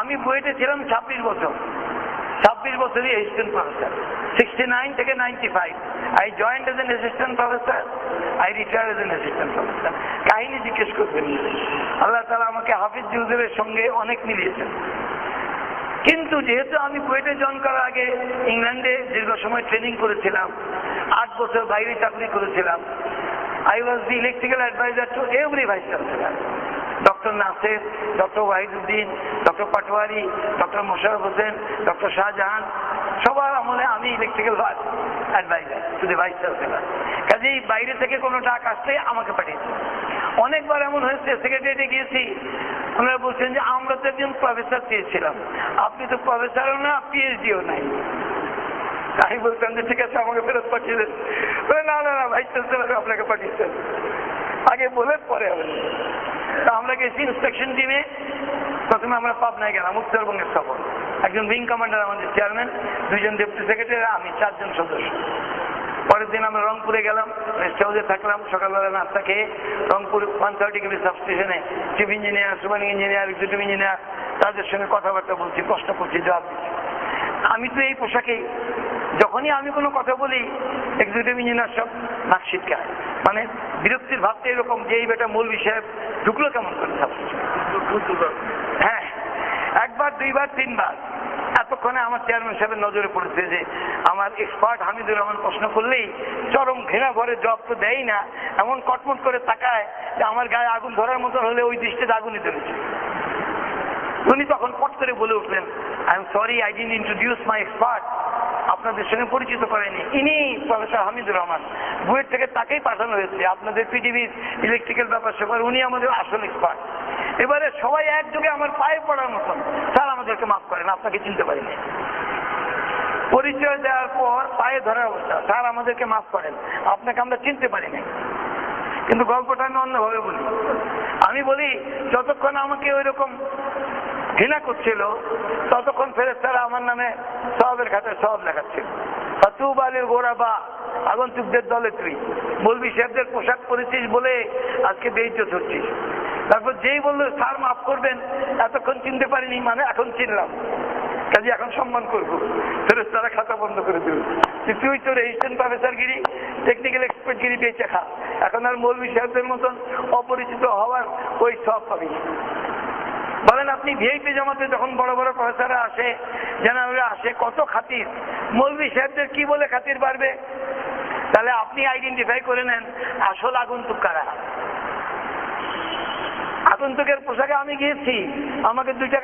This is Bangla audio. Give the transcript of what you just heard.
আমি বুয়েটে ছিলাম 26 বছর, 26 বছরই অ্যাসিস্ট্যান্ট প্রফেসর। 69 থেকে 95 I joined as an assistant professor, I retired as an assistant professor। কাহিনী জিজ্ঞেস করবেন, আল্লাহ তাআলা আমাকে হাফিজ হুজুরের সঙ্গে অনেক মিলিয়েছেন। কিন্তু যেহেতু আমি বুয়েটে জয়েন করার আগে ইংল্যান্ডে দীর্ঘ সময় ট্রেনিং করেছিলাম, 8 বছর বাইরে চাকরি করেছিলাম, I was the electrical advisor to every vice chancellor, doctor Nasir, doctor Wahiduddin, doctor Patwari, doctor Mosharraf Hossain, doctor Shahjahan, সবার আমলে আমি electrical adviser to the vice chancellor. কাজেই বাইরে থেকে কোনো ডাক আসলে আমাকে পাঠিয়েছে। অনেকবার এমন হয়েছে সেক্রেটারিয়েটে গিয়েছি, ওনারা বলছেন যে আমরা তো একজন প্রফেসর চেয়েছিলাম, আপনি তো প্রফেসরও না, পিএইচডিও নাই। আমি বলতাম যে ঠিক আছে আমাকে ফেরত পাঠিয়ে দেন। না না না, ভাইস চ্যান্সেলর আপনাকে পাঠিয়েছেন, আগে বলে পরে হবে। আমরা গেছি ইন্সপেকশন টিমে, প্রথমে আমরা পাবনায় গেলাম, উত্তরবঙ্গের সফর। একজন উইং কমান্ডার আমাদের চেয়ারম্যান, 2 জন ডেপুটি সেক্রেটারি, আমি 4 জন সদস্য। পরের দিন আমরা রংপুরে গেলাম, রেস্ট হাউসে থাকলাম, সকালবেলা নাস্তা খেয়ে Rangpur 130 sub station chief engineer, সুপারিং ইঞ্জিনিয়ার, এক্সিকিউটিভ ইঞ্জিনিয়ার, তাদের সঙ্গে কথাবার্তা বলছি, প্রশ্ন করছি, জবাব দিচ্ছি। আমি তো এই পোশাকেই, যখনই আমি কোনো কথা বলি এক্সিকিউটিভ ইঞ্জিনিয়ার সব নাক ছিটকায়, মানে বিরক্তির ভাবটা এরকম যে এই বেটা মৌলভী সাহেব ঢুকলো কেমন করে। হ্যাঁ, 1 বার 2 বার 3 বার। এতক্ষণে আমার চেয়ারম্যান সাহেবের নজরে পড়েছে যে আমার এক্সপার্ট হামিদুর রহমান প্রশ্ন করলেই চরম ঘৃণা ভরে জবাব তো দেয় না, এমন কটমট করে তাকায় যে আমার গায়ে আগুন ধরার মতো হলে ওই দৃষ্টিতে আগুনই ধরেছে। উনি তখন পট করে বলে উঠলেন, I am sorry, I didn't introduce my expert, আপনাদের সঙ্গে পরিচিত করেনি, ইনি প্রফেসর হামিদুর রহমান, বুয়েট থেকে তাকেই পাঠানো হয়েছে আপনাদের পিডিবির ইলেকট্রিক্যাল ব্যাপার স্যাপার, উনি আমাদের আসল এক্সপার্ট। এবারে সবাই একযোগে আমার পায়ে পড়ার মতন, স্যার আমাদেরকে মাফ করেন, আপনাকে চিনতে পারিনি। পরিচয় দেওয়ার পর পায়ে ধরার অবস্থা, স্যার আমাদেরকে মাফ করেন, আপনাকে আমরা চিনতে পারিনি। কিন্তু গল্পটা আমি অন্যভাবে বলি। আমি বলি যতক্ষণ আমাকে ওই রকম ঘৃণা করছিল ততক্ষণ ফেরেশতারা আমার নামে সওয়াবের খাতায় সওয়াব লেখাচ্ছিল। ফাতুবালিল গোরাবা, আগন্তুকদের দলে তুই মৌলভী সাহেবদের পোশাক পরেছিস বলে আজকে বেইজ্জত হচ্ছিস। তারপর যেই বললো স্যার মাফ করবেন, এতক্ষণ চিনতে পারিনি, মানে এখন চিনলাম, কাজে এখন সম্মান করবো। ফেরেশতারা খাতা বন্ধ করে দেবে, তুই তোর অ্যাসিস্ট্যান্ট প্রফেসরগিরি, টেকনিক্যাল এক্সপার্টগিরি বেঁচে খা, এখন আর মৌলভী সাহেবদের মতন অপরিচিত হওয়ার ওই সব পাবি। বলেন আপনি ভিআইপি জামাতে যখন বড় বড় প্রফেসররা আসে, জেনারেলরা আসে, কত খাতির, মৌলভী সাহেবদের কি বলে খাতির বাড়বে? তাহলে আপনি আইডেন্টিফাই করে নেন আসল আগন্তুক কারা। আগন্তুকের পোশাকে আমি গিয়েছি, আমাকে 2 টাকা